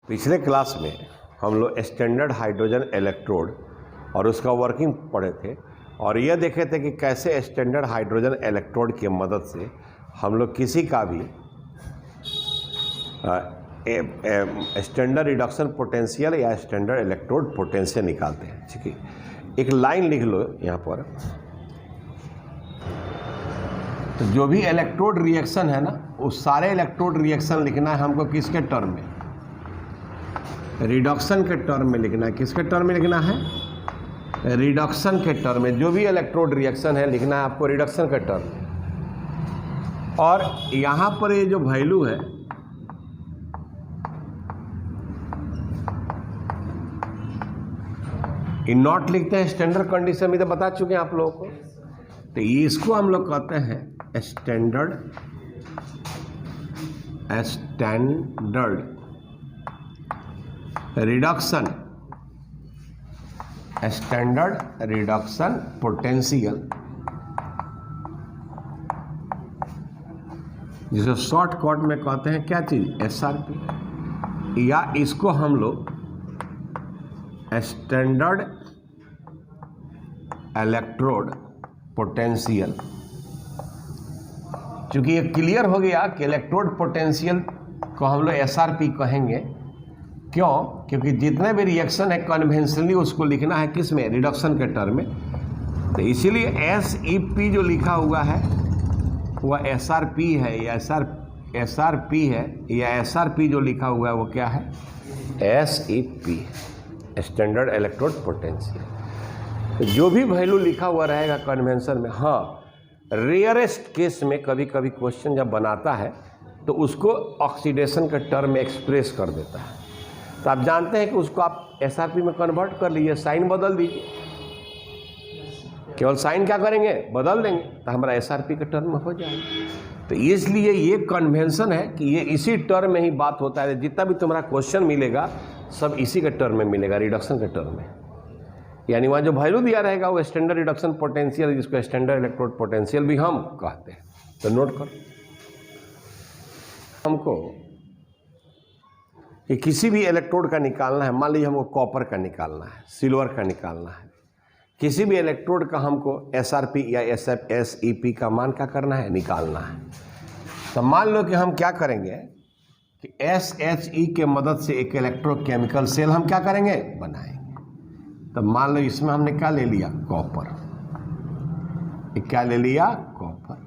पिछले क्लास में हम लोग स्टैंडर्ड हाइड्रोजन इलेक्ट्रोड और उसका वर्किंग पढ़े थे और यह देखे थे कि कैसे स्टैंडर्ड हाइड्रोजन इलेक्ट्रोड की मदद से हम लोग किसी का भी स्टैंडर्ड रिडक्शन पोटेंशियल या स्टैंडर्ड इलेक्ट्रोड पोटेंशियल निकालते हैं। ठीक है, एक लाइन लिख लो यहाँ पर। तो जो भी इलेक्ट्रोड रिएक्शन है ना, उस सारे इलेक्ट्रोड रिएक्शन लिखना है हमको किसके टर्म में? रिडक्शन के टर्म में लिखना है। किसके टर्म में लिखना है? रिडक्शन के टर्म में। जो भी इलेक्ट्रोड रिएक्शन है लिखना है आपको रिडक्शन के टर्म में। और यहाँ पर ये जो वैल्यू है ये नॉट लिखते हैं स्टैंडर्ड कंडीशन में, तो बता चुके हैं आप लोगों को। तो इसको हम लोग कहते हैं standard reduction, standard reduction potential, जिसे शॉर्टकट में कहते हैं क्या चीज? SRP। या इसको हम लोग स्टैंडर्ड इलेक्ट्रोड पोटेंशियल, क्योंकि ये क्लियर हो गया कि इलेक्ट्रोड पोटेंशियल को हम लोग SRP कहेंगे। क्यों? क्योंकि जितने भी रिएक्शन है कन्वेंशनली उसको लिखना है किस में? रिडक्शन के टर्म में। तो इसीलिए SEP जो लिखा हुआ है वह SRP है या SRP है, या SRP जो लिखा हुआ है वो क्या है? SEP, standard electrode potential. तो जो भी वैल्यू लिखा हुआ रहेगा कन्वेंशन में, हाँ रेयरेस्ट केस में कभी कभी क्वेश्चन जब बनाता है तो उसको ऑक्सीडेशन के टर्म में एक्सप्रेस कर देता है। तो आप जानते हैं कि उसको आप SRP में कन्वर्ट कर लीजिए, साइन बदल दीजिए। केवल साइन क्या करेंगे? बदल देंगे, तो हमारा SRP के टर्म में हो जाएगा। तो इसलिए ये कन्वेंशन है कि ये इसी टर्म में ही बात होता है। जितना भी तुम्हारा क्वेश्चन मिलेगा सब इसी के टर्म में मिलेगा, रिडक्शन के टर्म में। यानी वहाँ जो वैल्यू दिया रहेगा वो स्टैंडर्ड रिडक्शन पोटेंशियल, जिसको स्टैंडर्ड इलेक्ट्रोड पोटेंशियल भी हम कहते हैं। तो नोट करो हमको कि किसी भी इलेक्ट्रोड का निकालना है। मान लीजिए हमको कॉपर का निकालना है, सिल्वर का निकालना है, किसी भी इलेक्ट्रोड का हमको SRP या SEP का मान क्या करना है? निकालना है। तो मान लो कि हम क्या करेंगे कि SHE के मदद से एक इलेक्ट्रोकेमिकल सेल हम क्या करेंगे? बनाएंगे। तो मान लो इसमें हमने क्या ले लिया? कॉपर। क्या ले लिया? कॉपर।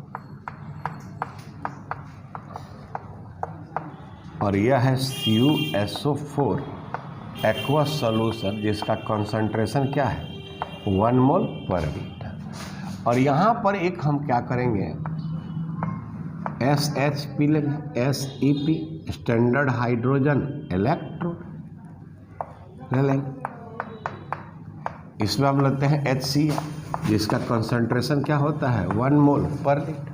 और यह है CuSO4 एक्वस सॉल्यूशन, जिसका कंसंट्रेशन क्या है? 1 मोल पर लीटर। और यहाँ पर एक हम क्या करेंगे? SHP लेंगे, SEP स्टैंडर्ड हाइड्रोजन इलेक्ट्रोड ले लेंगे। इसमें हम लेते हैं HCl, जिसका कंसंट्रेशन क्या होता है? 1 मोल पर लीटर।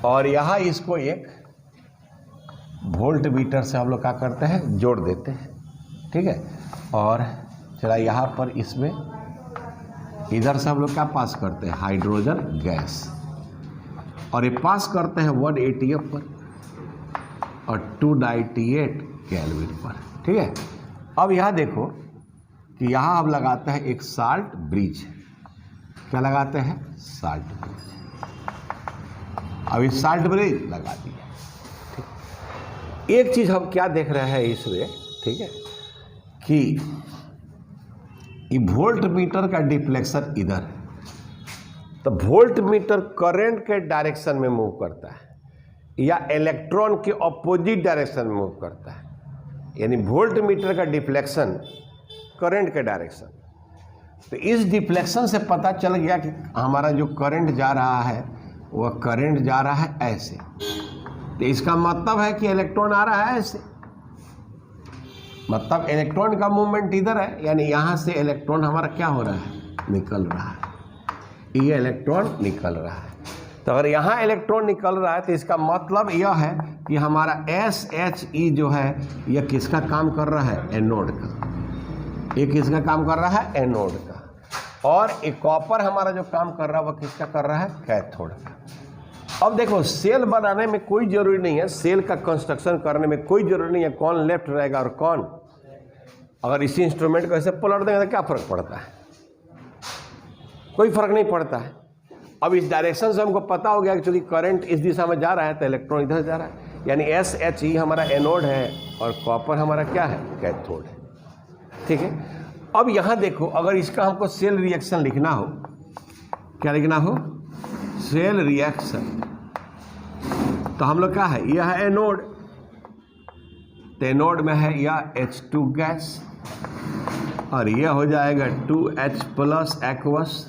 और यहाँ इसको एक वोल्ट मीटर से हम लोग क्या करते हैं? जोड़ देते हैं। ठीक है, और चला यहाँ पर इसमें इधर से हम लोग क्या पास करते हैं? Hydrogen gas. और ये पास करते हैं 180 पर और 298 केल्विन पर। ठीक है, अब यहाँ देखो कि यहाँ अब लगाते हैं एक साल्ट ब्रिज। क्या लगाते हैं? Salt bridge. अब इस साल्ट ब्रिज लगा दिया। एक चीज हम क्या देख रहे हैं इसमें, ठीक है, कि ये वोल्ट मीटर का डिफ्लेक्शन इधर है। तो वोल्ट मीटर करंट के डायरेक्शन में मूव करता है या इलेक्ट्रॉन के अपोजिट डायरेक्शन में मूव करता है। यानी वोल्ट मीटर का डिफ्लेक्शन करंट के डायरेक्शन। तो इस डिफ्लेक्शन से पता चल गया कि हमारा जो करंट जा रहा है वह करंट जा रहा है ऐसे। तो इसका मतलब है कि इलेक्ट्रॉन आ रहा है ऐसे, मतलब इलेक्ट्रॉन का मूवमेंट इधर है। यानी यहाँ से इलेक्ट्रॉन हमारा क्या हो रहा है? निकल रहा है। ये इलेक्ट्रॉन निकल रहा है। तो अगर यहाँ इलेक्ट्रॉन निकल रहा है तो इसका मतलब यह है कि हमारा SHE जो है यह किसका काम कर रहा है? एनोड का। ये किसका काम कर रहा है? एनोड का। और एक कॉपर हमारा जो काम कर रहा है वह किसका कर रहा है? कैथोड का। अब देखो सेल बनाने में कोई जरूरी नहीं है, सेल का कंस्ट्रक्शन करने में कोई जरूरी नहीं है कौन लेफ्ट रहेगा और कौन, अगर इसी इंस्ट्रूमेंट को ऐसे पलट देंगे तो क्या फर्क पड़ता है, कोई फर्क नहीं पड़ता है। अब इस डायरेक्शन से हमको पता हो गया कि चूंकि करंट इस दिशा में जा रहा है तो इलेक्ट्रॉन इधर जा रहा है, यानी SHE हमारा एनोड है और कॉपर हमारा क्या है, कैथोड है। ठीक है, अब यहाँ देखो अगर इसका हमको सेल रिएक्शन लिखना हो, क्या लिखना हो, सेल रिएक्शन, तो हम लोग क्या है, यह है एनोड, तो एनोड में है या H2 गैस और यह हो जाएगा 2H प्लस एक्वस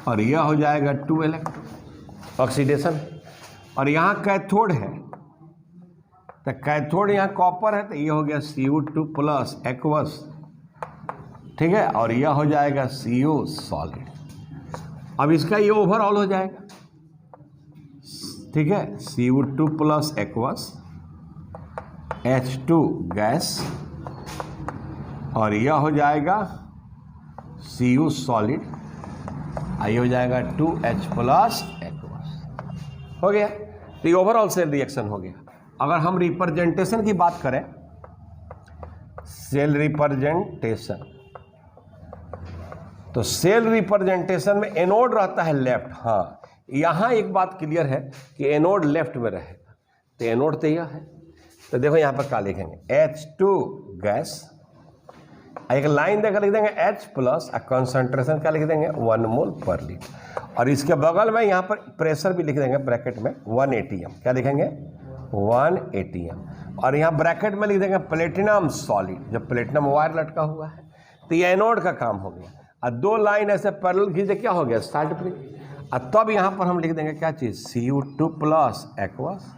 और यह हो जाएगा 2 इलेक्ट्रॉन, ऑक्सीडेशन। और यहाँ कैथोड है, तो कैथोड यहाँ कॉपर है, तो यह हो गया Cu2 प्लस एक्वस, ठीक है, और यह हो जाएगा CO सॉलिड। अब इसका ये ओवरऑल हो जाएगा, ठीक है, Cu2 plus aqueous, H2 gas और यह हो जाएगा Cu सॉलिड, ये हो जाएगा 2H प्लस एक्वस, हो गया। तो ये ओवरऑल सेल रिएक्शन हो गया। अगर हम रिप्रेजेंटेशन की बात करें, सेल रिप्रेजेंटेशन, तो सेल रिप्रेजेंटेशन में एनोड रहता है लेफ्ट। हाँ, यहाँ एक बात क्लियर है कि एनोड लेफ्ट में रहेगा, तो एनोड तो यह है, तो देखो यहाँ पर क्या लिखेंगे, H2 गैस, एक लाइन देकर लिख देंगे H प्लस, कंसंट्रेशन क्या लिख देंगे 1 मोल पर लीटर, और इसके बगल में यहाँ पर प्रेशर भी लिख देंगे ब्रैकेट में 1 ATM, क्या लिखेंगे 1 ATM, और यहाँ ब्रैकेट में लिख देंगे प्लेटिनम सॉलिड, जब प्लेटिनम वायर लटका हुआ है, तो ये एनोड का काम हो गया। और 2 लाइन ऐसे पैरेलल खींचे क्या हो गया, स्टार्ट ब्रिक, और तब यहाँ पर हम लिख देंगे क्या चीज़, Cu2 प्लस एक्वस,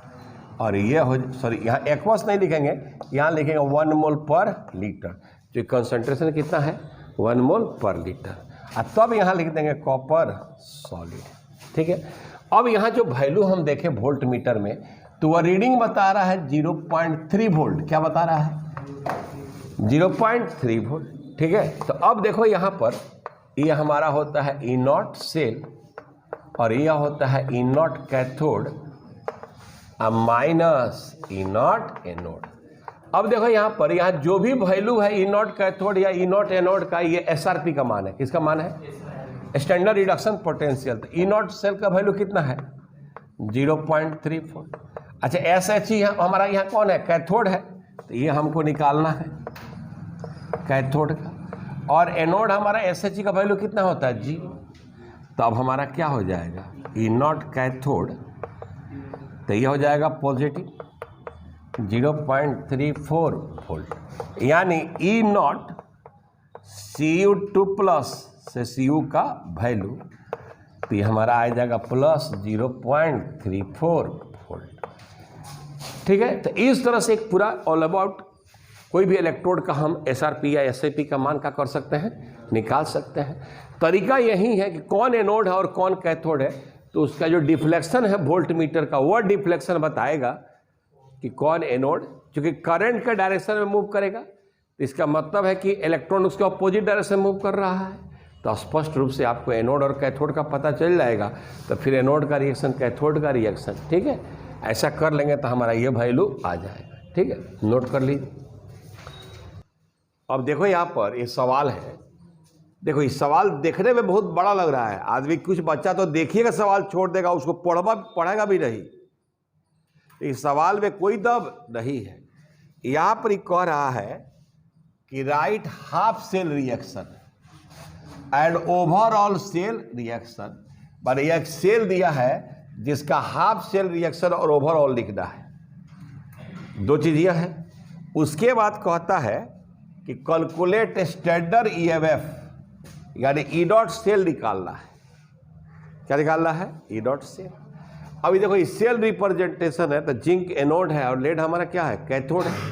और ये हो, सॉरी यहाँ एक्वस नहीं लिखेंगे, यहाँ लिखेंगे 1 मोल पर लीटर, जो कंसंट्रेशन कितना है 1 मोल पर लीटर, और तब यहाँ लिख देंगे कॉपर सॉलिड। ठीक है, अब यहाँ जो वैल्यू हम देखें वोल्ट मीटर में, तो वह रीडिंग बता रहा है 0.3 वोल्ट, क्या बता रहा है 0.3 वोल्ट। ठीक है, तो अब देखो यहाँ पर ये हमारा होता है E0 सेल और यह होता है E0 cathode minus E0 anode. अब देखो यहाँ पर यहाँ जो भी वैल्यू है E0 कैथोड या E0 एनोड का, ये SRP का मान है, किसका मान है, स्टैंडर्ड रिडक्शन पोटेंशियल। तो E0 सेल का वैल्यू कितना है 0.34। अच्छा SHE हमारा यहाँ कौन है, कैथोड है, तो ये हमको निकालना है कैथोड का, और एनोड हमारा SHE का वैल्यू कितना होता है 0। तो अब हमारा क्या हो जाएगा E0 कैथोड, तो ये हो जाएगा पॉजिटिव 0.34 वोल्ट, यानी E0 Cu2 प्लस से Cu का वैल्यू, तो ये हमारा आ जाएगा प्लस 0.34 वोल्ट। ठीक है, तो इस तरह से एक पूरा ऑल अबाउट कोई भी इलेक्ट्रोड का हम SRP या SAP का मान का कर सकते हैं, निकाल सकते हैं। तरीका यही है कि कौन एनोड है और कौन कैथोड है, तो उसका जो डिफ्लेक्शन है वोल्ट मीटर का, वह डिफ्लेक्शन बताएगा कि कौन एनोड, क्योंकि करंट के डायरेक्शन में मूव करेगा, तो इसका मतलब है कि इलेक्ट्रॉन उसके अपोजिट डायरेक्शन में मूव कर रहा है, तो स्पष्ट रूप से आपको एनोड और कैथोड का पता चल जाएगा। तो फिर एनोड का रिएक्शन, कैथोड का रिएक्शन, ठीक है, ऐसा कर लेंगे तो हमारा ये वैल्यू आ जाएगा। ठीक है, नोट कर लीजिए। अब देखो यहाँ पर ये सवाल है, देखो ये सवाल देखने में बहुत बड़ा लग रहा है, आदमी कुछ बच्चा तो देखिएगा सवाल छोड़ देगा, उसको पढ़ेगा भी नहीं। इस सवाल में कोई दब नहीं है। यहाँ पर कह रहा है कि right half cell reaction and overall cell reaction, पर एक सेल दिया है जिसका हाफ सेल रिएक्शन और ओवरऑल लिखना है, 2 चीज यह है। उसके बाद कहता है कि कैलकुलेट स्टैंडर्ड EMF, यानी E0 सेल निकालना है। क्या निकालना है, E0 सेल। अभी देखो ये सेल रिप्रेजेंटेशन है, तो जिंक एनोड है और लेड हमारा क्या है, कैथोड है।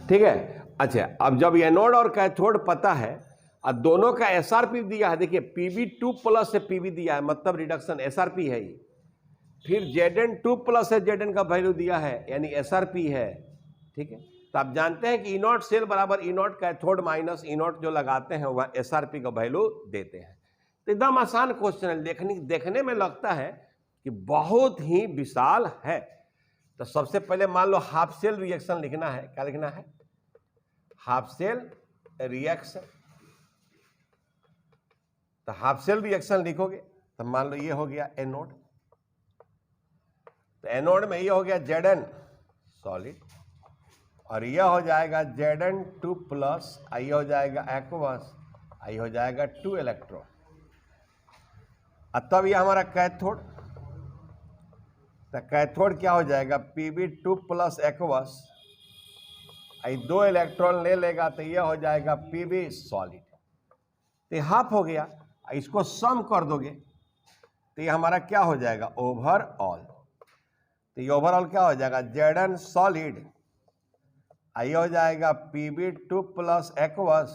ठीक है, अच्छा अब जब एनोड और कैथोड पता है और दोनों का SRP दिया है, देखिए Pb2 प्लस से Pb दिया है, मतलब रिडक्शन SRP है ये। फिर Zn2 प्लस से Zn का वैल्यू दिया है, यानी SRP है। ठीक है, तो आप जानते हैं कि E0 सेल बराबर E0 कैथोड माइनस E0 जो लगाते हैं वह SRP का वैल्यू देते हैं। तो एकदम आसान क्वेश्चन है, देखने में लगता है कि बहुत ही विशाल है। तो सबसे पहले मान लो हाफ सेल रिएक्शन लिखना है। क्या लिखना है? Half cell reaction. तो हाफ सेल रिएक्शन लिखोगे तो मान लो ये हो गया एनोड। तो एनोड में ये हो गया Zn सॉलिड और यह हो जाएगा Zn2 प्लस, ये हो जाएगा एक्वस, ये हो जाएगा 2 इलेक्ट्रॉन। तब ये हमारा कैथोड। तो कैथोड क्या हो जाएगा? Pb2 प्लस एक्वस, ये 2 इलेक्ट्रॉन ले लेगा तो ये हो जाएगा Pb सॉलिड। तो ये हाफ हो गया। इसको सम कर दोगे तो ये हमारा क्या हो जाएगा? ओवरऑल। तो ये ओवरऑल क्या हो जाएगा? Zn सॉलिड, ये हो जाएगा Pb2 प्लस एक्वस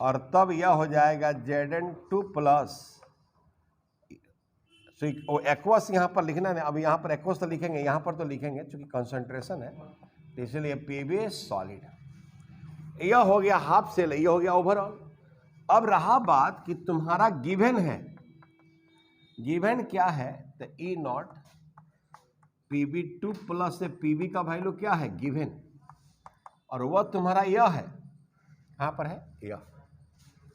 और तब यह हो जाएगा Zn2 प्लस, एक्वस यहाँ पर लिखना है। अब यहाँ पर एक्वस तो लिखेंगे, यहाँ पर तो लिखेंगे क्योंकि कंसंट्रेशन है, तो इसलिए Pb सॉलिड। यह हो गया हाफ सेल, यह हो गया ओवरऑल। अब रहा बात कि तुम्हारा गिवन है, गिवन क्या है? तो ई नॉट Pb2 प्लस से Pb का वैल्यू क्या है? गिवन, और वह तुम्हारा यह है, कहाँ पर है? यह।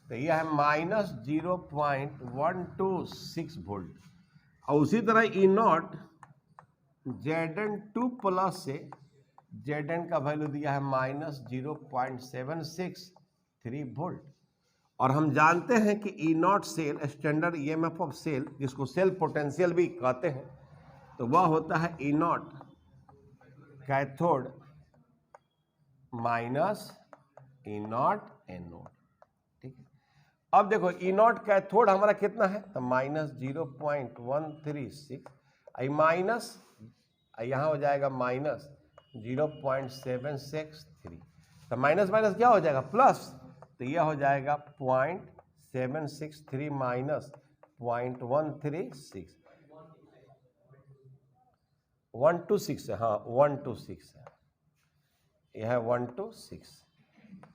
तो यह है -0.126 वोल्ट। और उसी तरह ई नॉट Zn2 प्लस से Zn का वैल्यू दिया है -0.763 वोल्ट। और हम जानते हैं कि E naught cell, standard EMF of cell, जिसको सेल पोटेंशियल भी कहते हैं, तो वह होता है E naught cathode minus E naught anode. ठीक है। अब देखो ई नॉट कैथोड हमारा कितना है? तो -0.136, माइनस यहाँ हो जाएगा -0.763। तो माइनस माइनस क्या हो जाएगा? प्लस। तो यह हो जाएगा 0.763 माइनस 0.136, 126 है, हाँ 126 है, यह है 126।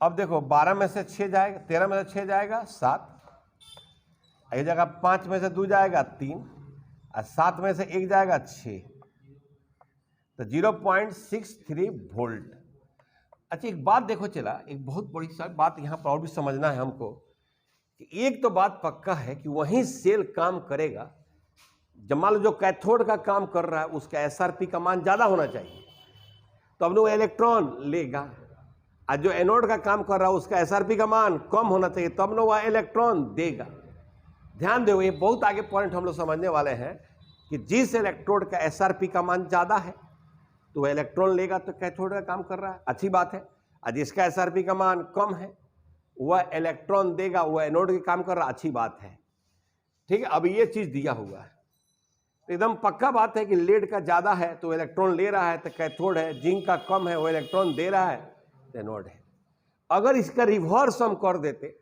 अब देखो 12 में से 6 जाएगा, 13 में से 6 जाएगा 7, एक जगह 5 में से 2 जाएगा 3, और 7 में से 1 जाएगा 6, तो 0.63 वोल्ट। अच्छा एक बात देखो, चला एक बहुत बड़ी सा बात यहाँ पर और भी समझना है हमको कि एक तो बात पक्का है कि वहीं सेल काम करेगा। जब मान लो जो कैथोड का काम कर रहा है उसका एसआरपी का मान ज़्यादा होना चाहिए, तो अब वो इलेक्ट्रॉन लेगा, और जो एनोड का काम कर रहा है उसका एसआरपी का मान कम होना चाहिए, तब ना वह इलेक्ट्रॉन देगा। ध्यान दो, ये बहुत आगे पॉइंट हम लोग समझने वाले हैं कि जिस इलेक्ट्रोड का एसआरपी का मान ज़्यादा है तो वह इलेक्ट्रॉन लेगा, तो कैथोड का काम कर रहा है, अच्छी बात है। और जिसका एसआरपी का मान कम है वह इलेक्ट्रॉन देगा, वह एनोड के काम कर रहा है, अच्छी बात है। ठीक है। अब ये चीज़ दिया हुआ है, तो एकदम पक्का बात है कि लेड का ज़्यादा है तो इलेक्ट्रॉन ले रहा है तो कैथोड है, जिंक का कम है वो इलेक्ट्रॉन दे रहा है तो एनोड है। अगर इसका रिवर्स हम कर देते,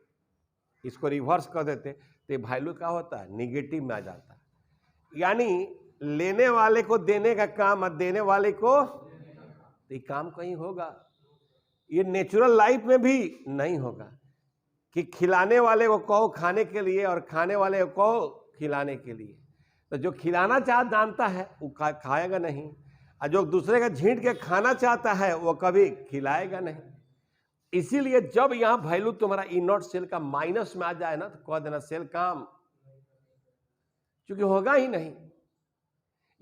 इसको रिवर्स कर देते तो वैल्यू क्या होता है? निगेटिव में आ जाता है। यानी लेने वाले को देने का काम और देने वाले को, तो ये काम कहीं होगा, ये नेचुरल लाइफ में भी नहीं होगा कि खिलाने वाले को कहो खाने के लिए और खाने वाले को कहो खिलाने के लिए। तो जो खिलाना जानता है वो खाएगा नहीं, और जो दूसरे का झींट के खाना चाहता है वो कभी खिलाएगा नहीं। इसीलिए जब यहां वैल्यू तुम्हारा ई नॉट सेल का माइनस में आ जाए ना, तो कह देना सेल काम, क्योंकि होगा ही नहीं।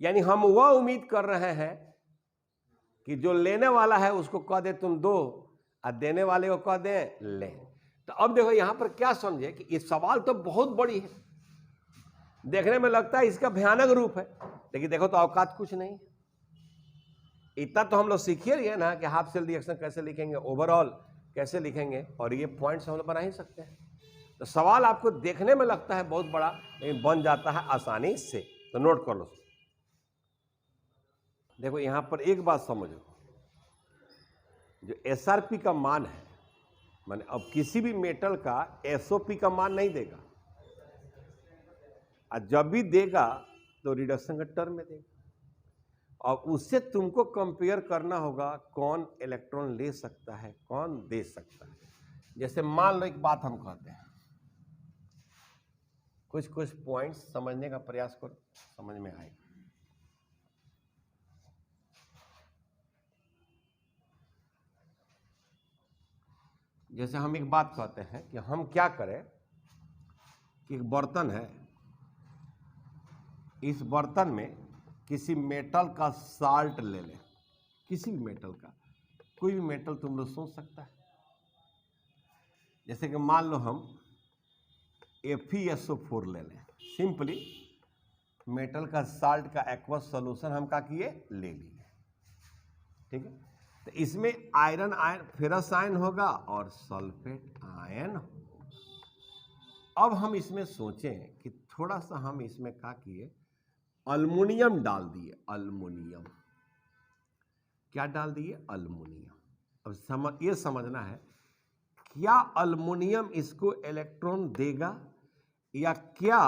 यानी हम वह उम्मीद कर रहे हैं कि जो लेने वाला है उसको कह दे तुम दो, और देने वाले को कह दे ले। तो अब देखो यहां पर क्या समझे कि ये सवाल तो बहुत बड़ी है, देखने में लगता है इसका भयानक रूप है, लेकिन देखो तो औकात कुछ नहीं। इतना तो हम लोग सीखे रही है ना कि हाफ सेल रिएक्शन कैसे लिखेंगे, ओवरऑल कैसे लिखेंगे, और ये पॉइंट्स हम लोग बना ही सकते हैं। तो सवाल आपको देखने में लगता है बहुत बड़ा, लेकिन बन जाता है आसानी से। तो नोट कर लो। देखो यहां पर एक बात समझो, जो एसआरपी का मान है, माने अब किसी भी मेटल का एसओपी का मान नहीं देगा, और जब भी देगा तो रिडक्शन के टर्म में देगा, और उससे तुमको कंपेयर करना होगा कौन इलेक्ट्रॉन ले सकता है, कौन दे सकता है। जैसे मान लो एक बात हम कहते हैं, कुछ कुछ पॉइंट्स समझने का प्रयास करो, समझ में आएगा। जैसे हम एक बात कहते हैं कि हम क्या करें कि एक बर्तन है, इस बर्तन में किसी मेटल का साल्ट ले लें, किसी भी मेटल का, कोई भी मेटल तुम लोग सोच सकता है। जैसे कि मान लो हम FeSO4 ले लें, सिंपली मेटल का साल्ट का एक्वस सॉल्यूशन हम क्या किए, ले लिए, ठीक है। तो इसमें आयरन आयन, फेरस आयन होगा और सल्फेट आयन होगा। अब हम इसमें सोचें कि थोड़ा सा हम इसमें क्या किए, अल्मुनियम डाल दिए, अल्मुनियम, क्या डाल दिए, अल्मुनियम। अब ये समझना है क्या अल्मुनियम इसको इलेक्ट्रॉन देगा या क्या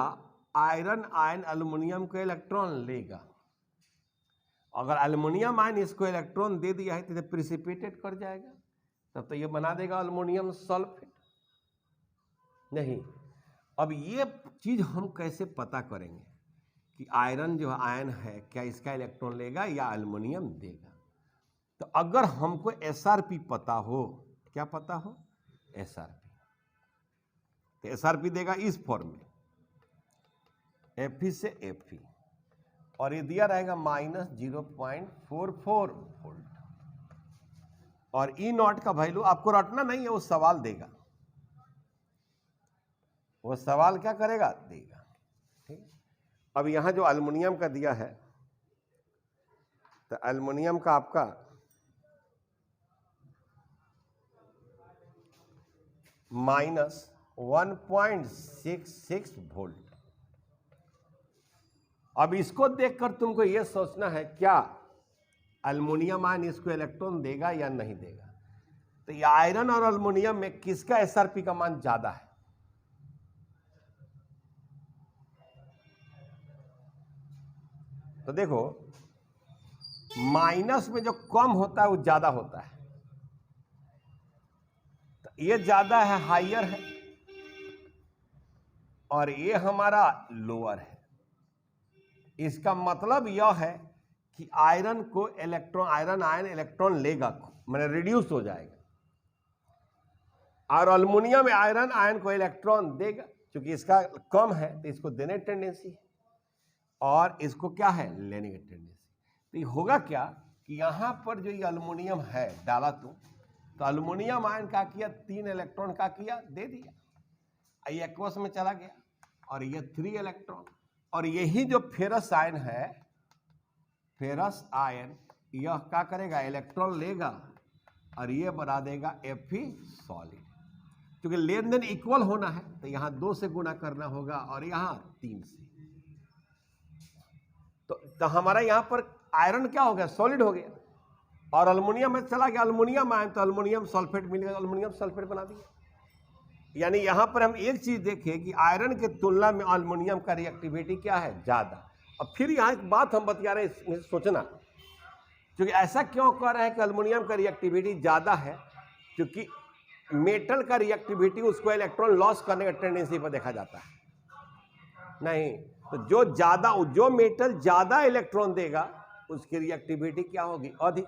आयरन आयन अल्मुनियम को इलेक्ट्रॉन लेगा। अगर अल्मुनियम आयन इसको इलेक्ट्रॉन दे दिया है तो प्रिसिपिटेट कर जाएगा, तब तो ये बना देगा अल्मुनियम सल्फेट। नहीं, अब ये चीज हम कैसे पता करेंगे कि आयरन जो आयन है क्या इसका इलेक्ट्रॉन लेगा या अल्मुनियम देगा। तो अगर हमको SRP पता हो, क्या पता हो, SRP, तो SRP देगा इस फॉर्म में, Fe से Fe, और ये दिया रहेगा -0.44 वोल्ट, और E0 का वैल्यू आपको रटना नहीं है, वो सवाल देगा, वो सवाल क्या करेगा, देगा, ठीक। अब यहां जो अल्मुनियम का दिया है, तो अल्मुनियम का आपका -1.66 वोल्ट। अब इसको देखकर तुमको यह सोचना है क्या अल्मुनियम आयन इसको इलेक्ट्रॉन देगा या नहीं देगा। तो ये आयरन और अल्मुनियम में किसका SRP का मान ज्यादा है, तो देखो माइनस में जो कम होता है वो ज्यादा होता है, तो ये ज्यादा है, हाइयर है, और ये हमारा लोअर है। इसका मतलब यह है कि आयरन को इलेक्ट्रॉन, आयरन आयन इलेक्ट्रॉन लेगा, माने रिड्यूस हो जाएगा, और अल्मुनियम आयरन आयन को इलेक्ट्रॉन देगा। क्योंकि इसका कम है तो इसको देने की टेंडेंसी है, और इसको क्या है, लेने की टेंडेंसी। तो ये होगा क्या कि यहां पर जो ये अल्मुनियम है डाला तो अल्मुनियम आयन का किया, 3 इलेक्ट्रॉन का किया, दे दिया, ये एक्वस में चला गया, और ये 3 इलेक्ट्रॉन, और यही जो फेरस आयन है, फेरस आयन यह क्या करेगा, इलेक्ट्रॉन लेगा, और ये बना देगा Fe सॉलिड। क्योंकि लेन देन इक्वल होना है तो यहां 2 से गुना करना होगा और यहां 3 से। तो हमारा यहां पर आयरन क्या हो गया, सॉलिड हो गया, और अल्मुनियम में चला गया अल्मुनियम आयन, तो अल्मुनियम सल्फेट मिल गया, अल्मुनियम सल्फेट बना दिया। यानी यहां पर हम एक चीज देखें कि आयरन के तुलना में अल्मुनियम का रिएक्टिविटी क्या है, ज्यादा। अब फिर यहां एक बात हम बता रहे हैं, सोचना, क्योंकि ऐसा क्यों कह रहे हैं कि अल्मुनियम का रिएक्टिविटी ज्यादा है, क्योंकि मेटल का रिएक्टिविटी उसको इलेक्ट्रॉन लॉस करने का टेंडेंसी पर देखा जाता है। नहीं, तो जो मेटल ज्यादा इलेक्ट्रॉन देगा उसकी रिएक्टिविटी क्या होगी, अधिक,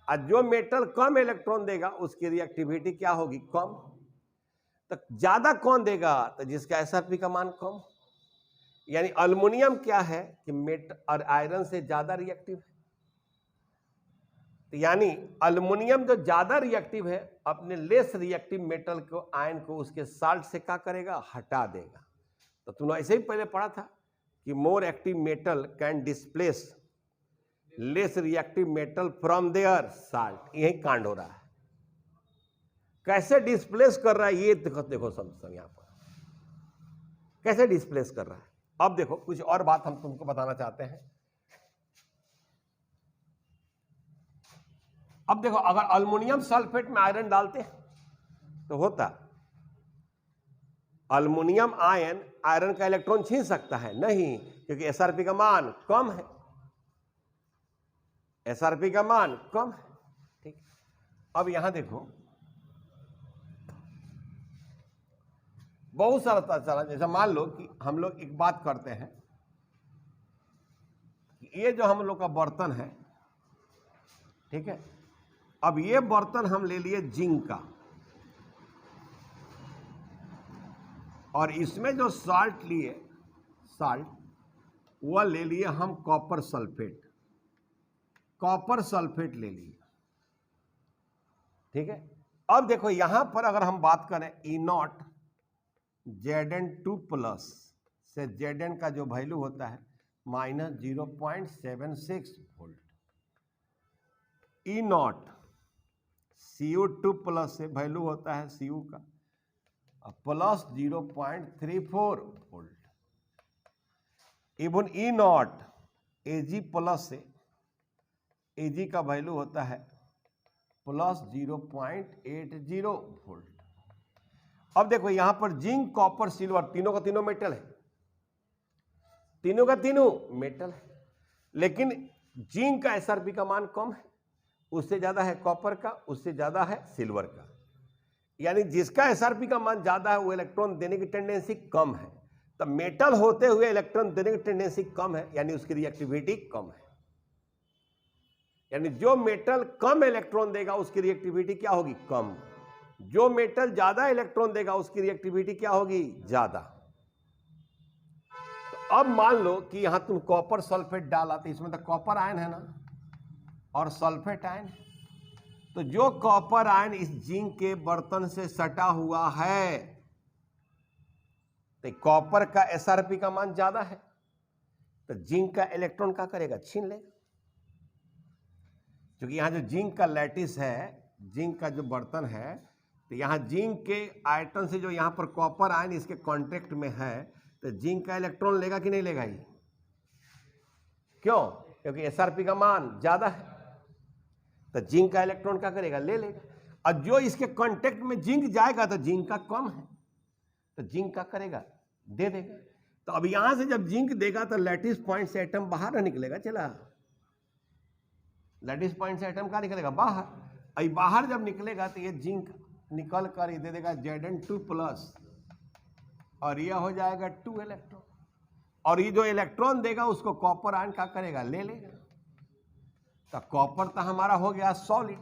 और जो मेटल कम इलेक्ट्रॉन देगा उसकी रिएक्टिविटी क्या होगी, कम। तो ज्यादा कौन देगा, तो जिसका SRP का मान कम। यानी अल्मुनियम क्या है कि मेटल और आयरन से ज्यादा रिएक्टिव है, तो यानी अल्मुनियम जो ज्यादा रिएक्टिव है अपने लेस रिएक्टिव मेटल को, आयन को उसके साल्ट से क्या करेगा, हटा देगा। तो तुमने ऐसे ही पहले पढ़ा था कि more active metal can displace less reactive metal from their salt. यही कांड हो रहा है, कैसे डिस्प्लेस कर रहा है ये देखो सब यहां पर कैसे डिस्प्लेस कर रहा है। अब देखो कुछ और बात हम तुमको बताना चाहते हैं। अब देखो अगर अल्मुनियम सल्फेट में आयरन डालते हैं तो होता, अल्मुनियम आयन आयरन का इलेक्ट्रॉन छीन सकता है, नहीं, क्योंकि SRP का मान कम है, SRP का मान कम है, ठीक। अब यहां देखो बहुत सारा पता चला। जैसे मान लो कि हम लोग एक बात करते हैं, ये जो हम लोग का बर्तन है, ठीक है, अब ये बर्तन हम ले लिए जिंक का, और इसमें जो साल्ट लिए, साल्ट वह ले लिए हम कॉपर सल्फेट, कॉपर सल्फेट ले लिए, ठीक है। अब देखो यहां पर अगर हम बात करें E0 Zn2 प्लस से Zn का जो वैल्यू होता है -0.76 वोल्ट, E0 Cu2 प्लस से वैल्यू होता है Cu का plus 0.34 volt, even E0 Ag plus से Ag का वैल्यू होता है प्लस 0.80 वोल्ट। अब देखो यहां पर जिंक, कॉपर, सिल्वर तीनों का तीनों मेटल है, तीनों का तीनों मेटल है, लेकिन जिंक का एसआरपी का मान कम है, उससे ज्यादा है कॉपर का, उससे ज्यादा है सिल्वर का। यानी जिसका एसआरपी का मान ज्यादा है वो इलेक्ट्रॉन देने की टेंडेंसी कम है। तो मेटल होते हुए इलेक्ट्रॉन देने की टेंडेंसी कम है, यानी उसकी रिएक्टिविटी कम है। यानी जो मेटल कम इलेक्ट्रॉन देगा उसकी रिएक्टिविटी क्या होगी? कम। जो मेटल ज्यादा इलेक्ट्रॉन देगा उसकी रिएक्टिविटी क्या होगी? ज्यादा। तो अब मान लो कि यहां तुम कॉपर सल्फेट डाला, तो इसमें तो कॉपर आयन है ना, और सल्फेट आयन है। तो जो कॉपर आयन इस जिंक के बर्तन से सटा हुआ है, तो कॉपर का एसआरपी का मान ज्यादा है, तो जिंक का इलेक्ट्रॉन क्या करेगा? छीन लेगा। क्योंकि यहां जो जिंक का लैटिस है, जिंक का जो बर्तन है, तो यहां जिंक के आयतन से जो यहां पर कॉपर आयन इसके कांटेक्ट में है, तो जिंक का इलेक्ट्रॉन लेगा कि नहीं लेगा? ये क्यों? क्योंकि एसआरपी का मान ज्यादा है, तो जिंक का इलेक्ट्रॉन क्या करेगा? ले लेगा। और जो इसके कांटेक्ट में जिंक जाएगा तो जिंक का कम है, तो जिंक का करेगा? दे देगा। तो अब यहां से जब जिंक देगा तो लैटिस पॉइंट से एटम बाहर निकलेगा। चला, लैटिस पॉइंट से एटम क्या निकलेगा? बाहर। अब बाहर जब निकलेगा तो ये जिंक निकल कर दे देगा Zn2 प्लस, और यह हो जाएगा 2 इलेक्ट्रॉन, और ये जो इलेक्ट्रॉन देगा उसको कॉपर आयन क्या करेगा? ले लेगा। तो कॉपर तो हमारा हो गया सॉलिड।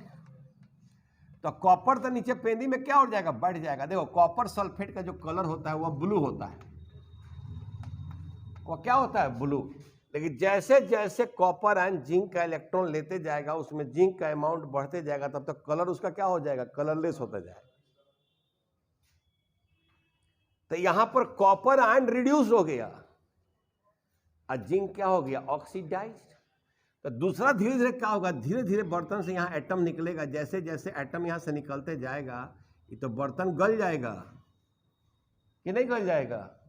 तो कॉपर तो नीचे पेंदी में क्या हो जाएगा? बढ़ जाएगा। देखो कॉपर सल्फेट का जो कलर होता है वह ब्लू होता है, वो क्या होता है? ब्लू। लेकिन जैसे जैसे कॉपर आयन जिंक का इलेक्ट्रॉन लेते जाएगा, उसमें जिंक का अमाउंट बढ़ते जाएगा, तब तक कलर उसका क्या हो जाएगा? कलरलेस होता जाएगा। तो यहां पर कॉपर आयन रिड्यूस हो गया और जिंक क्या हो गया? ऑक्सीडाइज्ड। तो दूसरा धीरे धीरे क्या होगा? धीरे धीरे बर्तन से यहां एटम निकलेगा। जैसे जैसे एटम यहां से निकलते जाएगा, ये तो बर्तन गल जाएगा कि नहीं गल जाएगा?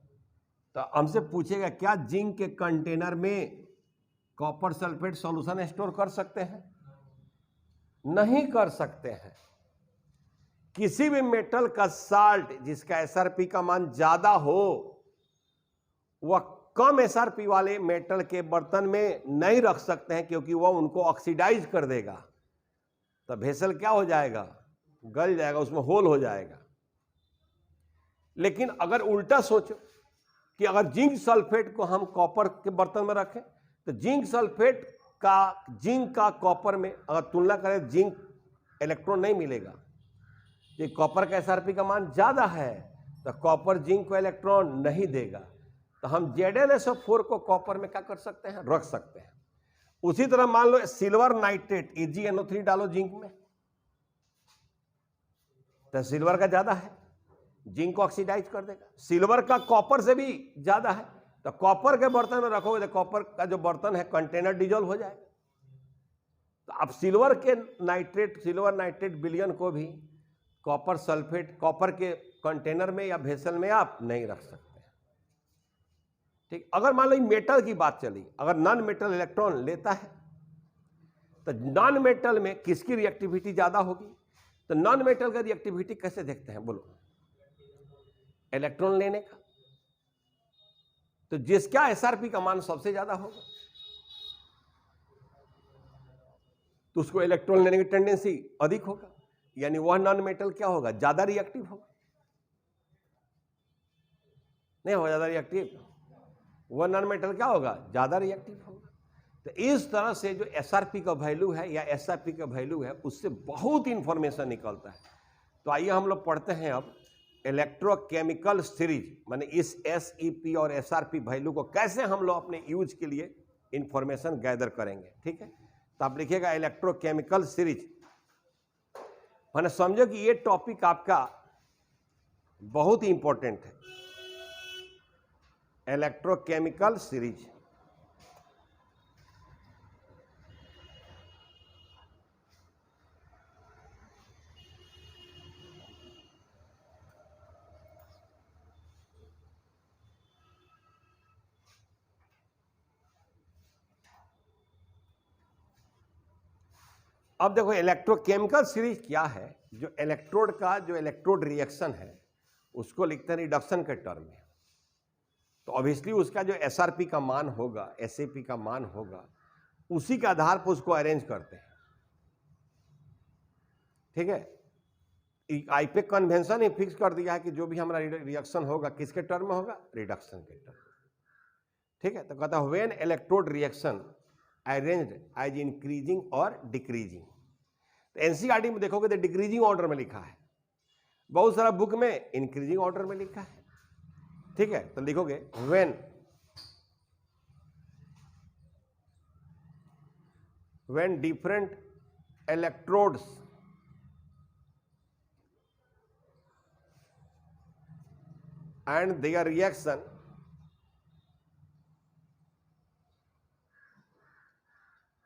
तो हमसे पूछेगा क्या जिंक के कंटेनर में कॉपर सल्फेट सॉल्यूशन स्टोर कर सकते हैं? नहीं कर सकते हैं। किसी भी मेटल का साल्ट जिसका एसआरपी का मान ज्यादा हो, वह कम एसआरपी वाले मेटल के बर्तन में नहीं रख सकते हैं, क्योंकि वह उनको ऑक्सीडाइज कर देगा। तो वेसल क्या हो जाएगा? गल जाएगा, उसमें होल हो जाएगा। लेकिन अगर उल्टा सोचो कि अगर जिंक सल्फेट को हम कॉपर के बर्तन में रखें, तो जिंक सल्फेट का जिंक का कॉपर में अगर तुलना करें, जिंक इलेक्ट्रॉन नहीं मिलेगा। ये कॉपर का एसआरपी का मान ज्यादा है, तो कॉपर जिंक को इलेक्ट्रॉन नहीं देगा। तो हम ZnSO4 को कॉपर में क्या कर सकते हैं? रख सकते हैं। उसी तरह मान लो सिल्वर नाइट्रेट AgNO3 डालो जिंक में, तो सिल्वर का ज्यादा है, जिंक को ऑक्सीडाइज कर देगा। सिल्वर का कॉपर से भी ज्यादा है, तो कॉपर के बर्तन में रखोगे तो कॉपर का जो बर्तन है कंटेनर डिजोल्व हो जाएगा। तो अब सिल्वर नाइट्रेट विलयन को भी कॉपर सल्फेट, कॉपर के कंटेनर में या वेसल में आप नहीं रख सकते। ठीक। अगर मान लो मेटल की बात चली, अगर नॉन मेटल इलेक्ट्रॉन लेता है, तो नॉन मेटल में किसकी रिएक्टिविटी ज्यादा होगी? तो नॉन मेटल का रिएक्टिविटी कैसे देखते हैं? बोलो, इलेक्ट्रॉन लेने का। तो जिसका एसआरपी का मान सबसे ज्यादा होगा, तो उसको इलेक्ट्रॉन लेने की टेंडेंसी अधिक होगा, यानी वह नॉन मेटल क्या होगा? ज्यादा रिएक्टिव होगा। नहीं होगा ज़्यादा रिएक्टिव, वो नॉन मेटल क्या होगा, ज़्यादा रिएक्टिव होगा। तो इस तरह से जो एसआरपी का वैल्यू है या एसआरपी का वैल्यू है, उससे बहुत इंफॉर्मेशन निकलता है। तो आइए हम लोग पढ़ते हैं अब इलेक्ट्रोकेमिकल सीरीज, माने इस एसईपी और एसआरपी वैल्यू को कैसे हम लोग अपने यूज के लिए इंफॉर्मेशन गैदर करेंगे। ठीक है, तो आप लिखिएगा इलेक्ट्रोकेमिकल सीरीज, माने समझो कि ये टॉपिक आपका बहुत ही इंपॉर्टेंट है, इलेक्ट्रोकेमिकल सीरीज। अब देखो इलेक्ट्रोकेमिकल सीरीज क्या है, जो इलेक्ट्रोड का जो इलेक्ट्रोड रिएक्शन है उसको लिखते हैं रिडक्शन के टर्म में। तो ऑब्वियसली उसका जो एसआरपी का मान होगा, एसएपी का मान होगा, उसी के आधार पर उसको अरेंज करते हैं। ठीक है, आईपेक कन्वेंशन ही फिक्स कर दिया है कि जो भी हमारा रिएक्शन होगा किसके टर्म में होगा, रिडक्शन के टर्म में। ठीक है, तो कहता है when electrode reaction arranged as increasing और डिक्रीजिंग। तो एनसीईआरटी में देखोगे तो डिक्रीजिंग ऑर्डर में लिखा है, बहुत सारा बुक में इंक्रीजिंग ऑर्डर में लिखा है। ठीक है, तो लिखोगे when different electrodes and their reaction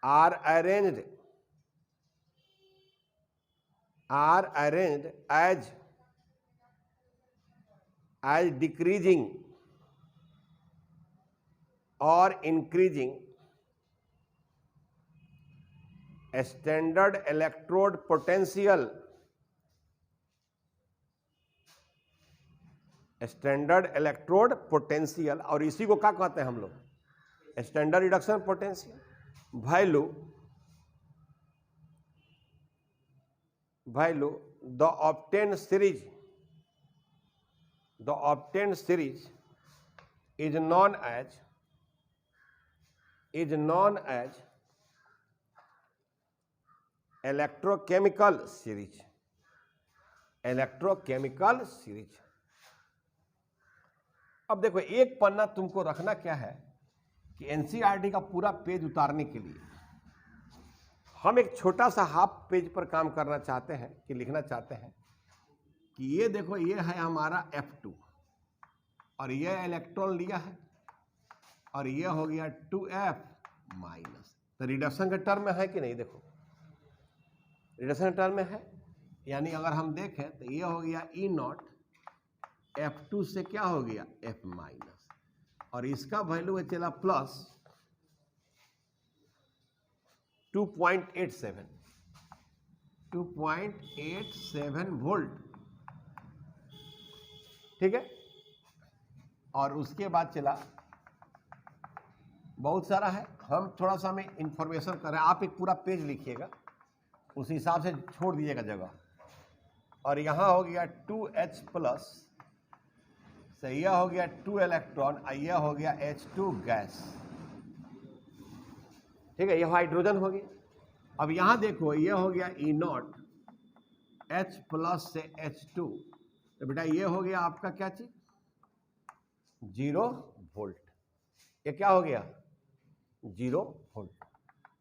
are arranged as decreasing or increasing, standard electrode potential और इसी को क्या कहते हैं हम लोग, standard reduction potential value the obtained series is known as electrochemical series. अब देखो एक पन्ना तुमको रखना क्या है कि एनसीईआरटी का पूरा पेज उतारने के लिए हम एक छोटा सा हाफ पेज पर काम करना चाहते हैं कि लिखना चाहते हैं कि ये देखो ये है हमारा F2 और ये इलेक्ट्रॉन लिया है और ये हो गया 2F माइनस। तो रिडक्शन के टर्म में है कि नहीं, देखो रिडक्शन के टर्म में है, यानी अगर हम देखें तो ये हो गया E0, F2 से क्या हो गया F माइनस, और इसका वैल्यू है चला प्लस 2.87 वोल्ट। ठीक है, और उसके बाद चला बहुत सारा है, हम थोड़ा सा में इंफॉर्मेशन कर रहे हैं, आप एक पूरा पेज लिखिएगा, उस हिसाब से छोड़ दीजिएगा जगह। और यहाँ हो गया 2H प्लस, तो यह हो गया 2 इलेक्ट्रॉन और यह हो गया H2 गैस। ठीक है, यह हाइड्रोजन हो गया। अब यहाँ देखो यह हो गया E0 H प्लस से H2, तो बेटा ये हो गया आपका क्या चीज, 0 वोल्ट। ये क्या हो गया 0 वोल्ट।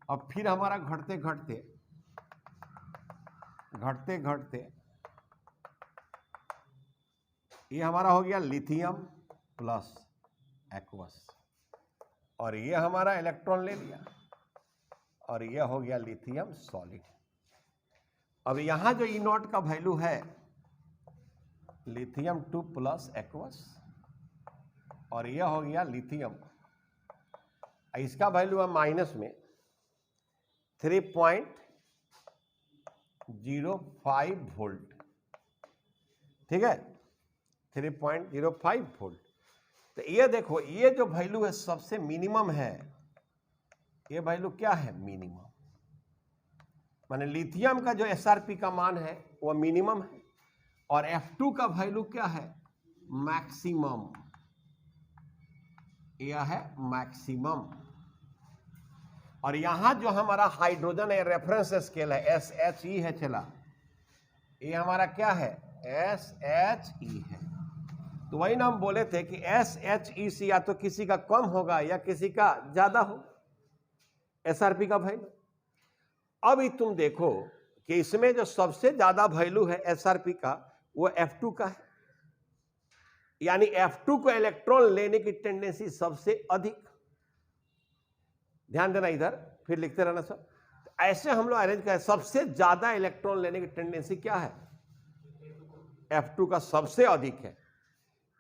अब फिर हमारा घटते घटते ये हमारा हो गया लिथियम प्लस एक्वस, और ये हमारा इलेक्ट्रॉन ले लिया और ये हो गया लिथियम सॉलिड। अब यहां जो E0 का वैल्यू है लिथियम 2 प्लस एक्वस, और यह हो गया लिथियम, इसका वैल्यू है माइनस में 3.05 वोल्ट। ठीक है, 3.05 वोल्ट। तो ये देखो ये जो वैल्यू है सबसे मिनिमम है, ये वैल्यू क्या है मिनिमम, माने लिथियम का जो एसआरपी का मान है वो मिनिमम है, और F2 का वैल्यू क्या है मैक्सिमम। यह है मैक्सिमम। और यहां जो हमारा हाइड्रोजन है रेफरेंस स्केल है SHE है, चला ये हमारा क्या है SHE है। तो वही ना हम बोले थे कि SHE से या तो किसी का कम होगा या किसी का ज्यादा हो SRP का वैल्यू। अभी तुम देखो कि इसमें जो सबसे ज्यादा वैल्यू है SRP का वो F2 का है, यानी F2 को इलेक्ट्रॉन लेने की टेंडेंसी सबसे अधिक। ध्यान देना, इधर फिर लिखते रहना सब। तो ऐसे हम लोग अरेंज करें, सबसे ज्यादा इलेक्ट्रॉन लेने की टेंडेंसी क्या है F2 का सबसे अधिक है,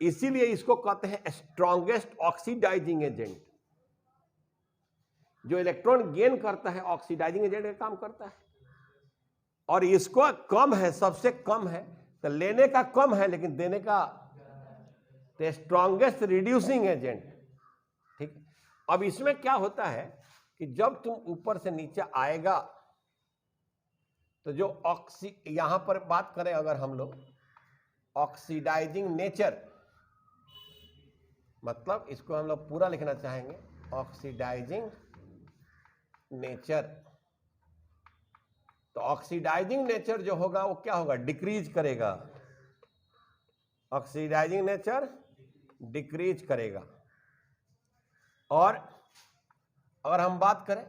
इसीलिए इसको कहते हैं स्ट्रॉन्गेस्ट ऑक्सीडाइजिंग एजेंट। जो इलेक्ट्रॉन गेन करता है ऑक्सीडाइजिंग एजेंट का काम करता है, और इसको कम है, सबसे कम है, तो लेने का कम है लेकिन देने का स्ट्रॉन्गेस्ट रिड्यूसिंग एजेंट। ठीक है, अब इसमें क्या होता है कि जब तुम ऊपर से नीचे आएगा तो जो यहां पर बात करें अगर हम लोग ऑक्सीडाइजिंग नेचर, मतलब इसको हम लोग पूरा लिखना चाहेंगे ऑक्सीडाइजिंग नेचर। तो ऑक्सीडाइजिंग नेचर जो होगा वो क्या होगा, डिक्रीज करेगा। ऑक्सीडाइजिंग नेचर डिक्रीज करेगा। और अगर हम बात करें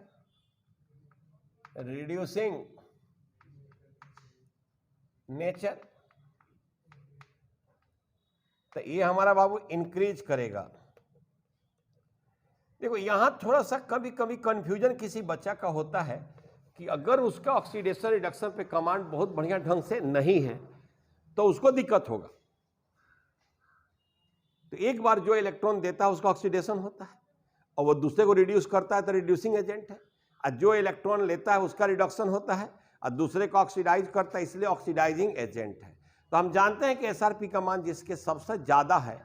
रिड्यूसिंग नेचर, तो ये हमारा बाबू इंक्रीज करेगा। देखो यहां थोड़ा सा कभी कभी कंफ्यूजन किसी बच्चा का होता है कि अगर उसका ऑक्सीडेशन रिडक्शन पे कमांड बहुत बढ़िया ढंग से नहीं है तो उसको दिक्कत होगा। तो एक बार जो इलेक्ट्रॉन देता है उसका ऑक्सीडेशन होता है और वो दूसरे को रिड्यूस करता है तो रिड्यूसिंग एजेंट है, और जो इलेक्ट्रॉन लेता है उसका रिडक्शन होता है और दूसरे को ऑक्सीडाइज करता है, इसलिए ऑक्सीडाइजिंग एजेंट है। तो हम जानते हैं कि SRP का मान जिसके सबसे ज्यादा है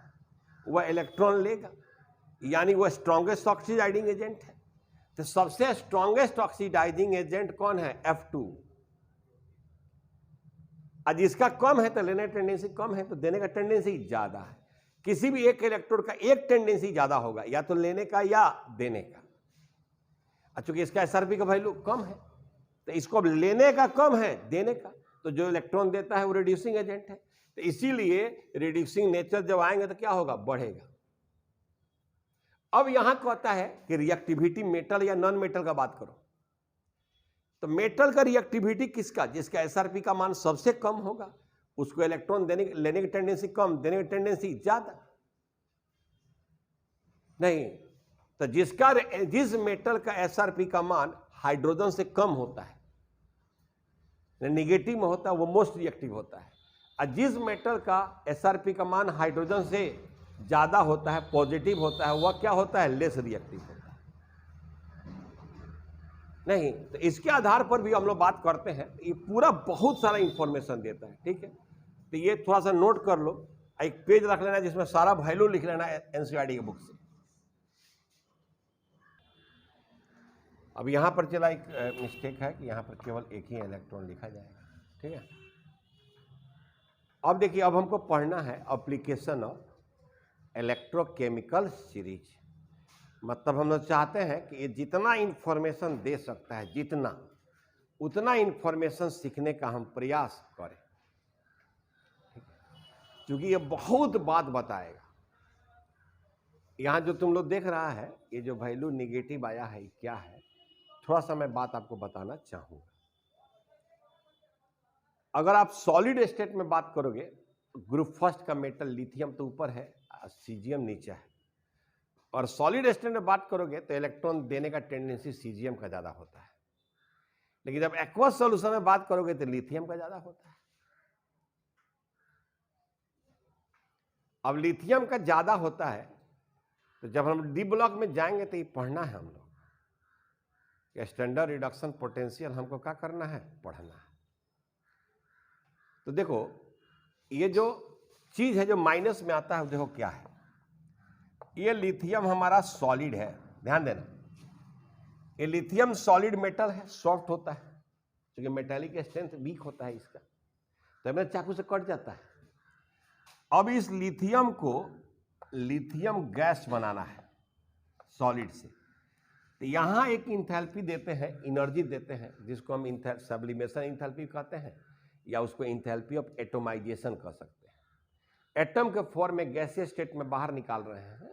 वह इलेक्ट्रॉन लेगा, यानी वह स्ट्रॉन्गेस्ट ऑक्सीडाइजिंग एजेंट है। तो सबसे स्ट्रॉन्गेस्ट ऑक्सीडाइजिंग एजेंट कौन है F2। और जिसका कम है तो लेने का टेंडेंसी कम है तो देने का टेंडेंसी ज्यादा है। किसी भी एक इलेक्ट्रोड का एक टेंडेंसी ज्यादा होगा, या तो लेने का या देने का। चूंकि इसका SRP का वैल्यू कम है तो इसको लेने का कम है देने का, तो जो इलेक्ट्रॉन देता है वो रिड्यूसिंग एजेंट है। तो इसीलिए रिड्यूसिंग नेचर जब आएंगे तो क्या होगा, बढ़ेगा। अब यहां कहता है कि रिएक्टिविटी मेटल या नॉन मेटल का बात करो, तो मेटल का रिएक्टिविटी किसका, जिसका SRP का मान सबसे कम होगा उसको इलेक्ट्रॉन लेने की टेंडेंसी कम, देने की टेंडेंसी ज्यादा। नहीं, तो जिस मेटल का SRP का मान हाइड्रोजन से कम होता है, नेगेटिव में होता है, वो मोस्ट रिएक्टिव होता है। और जिस मेटल का SRP का मान हाइड्रोजन से ज्यादा होता है, पॉजिटिव होता है, वह क्या होता है, लेस रिएक्टिव होता है। नहीं, तो इसके आधार पर भी हम लोग बात करते हैं। ये पूरा बहुत सारा इंफॉर्मेशन देता है, ठीक है। तो ये थोड़ा सा नोट कर लो, एक पेज रख लेना जिसमें सारा वैल्यू लिख लेना NCERT की बुक से। अब यहां पर चला एक मिस्टेक है कि यहां पर केवल एक ही इलेक्ट्रॉन लिखा जाएगा, ठीक है। अब देखिए, अब हमको पढ़ना है एप्लीकेशन ऑफ इलेक्ट्रोकेमिकल सीरीज। मतलब हम लोग चाहते हैं कि ये जितना इंफॉर्मेशन दे सकता है, जितना उतना इंफॉर्मेशन सीखने का हम प्रयास करें, क्योंकि ये बहुत बात बताएगा। यहां जो तुम लोग देख रहा है, ये जो वैल्यू निगेटिव आया है क्या है, थोड़ा सा मैं बात आपको बताना चाहूंगा। अगर आप सॉलिड स्टेट में बात करोगे, ग्रुप फर्स्ट का मेटल लिथियम तो ऊपर है, सीजियम नीचे है। और सॉलिड स्टेट में बात करोगे तो इलेक्ट्रॉन देने का टेंडेंसी सीजियम का ज्यादा होता है, लेकिन जब एक्वस सॉल्यूशन में बात करोगे तो लिथियम का ज्यादा होता है। अब लिथियम का ज्यादा होता है, तो जब हम डी ब्लॉक में जाएंगे तो ये पढ़ना है हम लोग कि स्टैंडर्ड रिडक्शन पोटेंशियल हमको क्या करना है, पढ़ना है। तो देखो, ये जो चीज है जो माइनस में आता है, देखो क्या है, ये लिथियम हमारा सॉलिड है। ध्यान देना, ये लिथियम सॉलिड मेटल है, सॉफ्ट होता है, क्योंकि मेटालिक स्ट्रेंथ वीक होता है इसका, तो हमें चाकू से कट जाता है। अब इस लिथियम को लिथियम गैस बनाना है, सॉलिड से। तो यहाँ एक इंथैल्पी देते हैं, एनर्जी देते हैं, जिसको हम सब्लिमेशन इंथैल्पी कहते हैं, या उसको इंथैल्पी ऑफ एटोमाइजेशन कह सकते हैं। एटम के फॉर्म में गैसीय स्टेट में बाहर निकाल रहे हैं,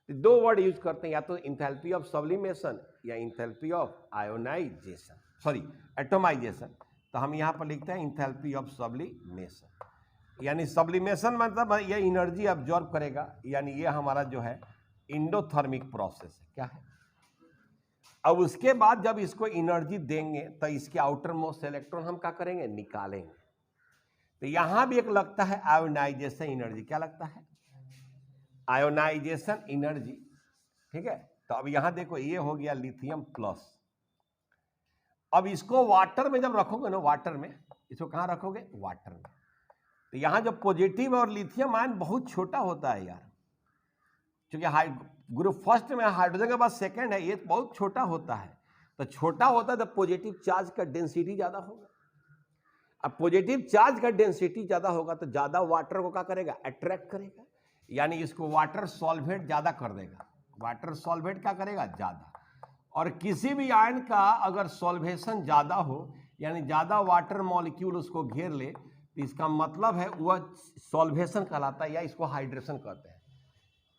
तो दो वर्ड यूज करते हैं, या तो इंथैल्पी ऑफ सब्लिमेशन या enthalpy of ionisation, sorry atomisation. तो हम यहाँ पर लिखते हैं इंथैल्पी ऑफ सब्लिमेशन, यानी सब्लिमेशन मतलब ये एनर्जी अब्जॉर्ब करेगा, यानी ये हमारा जो है इंडोथर्मिक प्रोसेस है। क्या है? अब उसके बाद जब इसको एनर्जी देंगे तो इसके आउटर मोस्ट इलेक्ट्रॉन हम क्या करेंगे? निकालेंगे। तो यहां भी एक लगता है आयोनाइजेशन एनर्जी। क्या लगता है? Ionisation energy. ठीक है, तो अब यहां देखो ये हो गया लिथियम प्लस। अब इसको वाटर में जब रखोगे ना, वाटर में इसको कहां रखोगे? वाटर में। तो यहां जो पॉजिटिव और लिथियम आयन बहुत छोटा होता है यार, क्योंकि ग्रुप फर्स्ट में हाइड्रोजन के बाद सेकंड है, ये बहुत छोटा होता है। तो छोटा होता है तो पॉजिटिव चार्ज का डेंसिटी ज्यादा होगा। अब पॉजिटिव चार्ज का डेंसिटी ज्यादा होगा तो ज्यादा वाटर को क्या करेगा? अट्रैक्ट करेगा, यानी इसको वाटर सॉल्वेट ज्यादा कर देगा। वाटर सॉल्वेट क्या करेगा? ज्यादा। और किसी भी आयन का अगर सॉल्वेशन ज्यादा हो, यानी ज्यादा वाटर मॉलिक्यूल उसको घेर ले, तो इसका मतलब है वह सॉल्वेशन कहलाता है, या इसको हाइड्रेशन कहते हैं।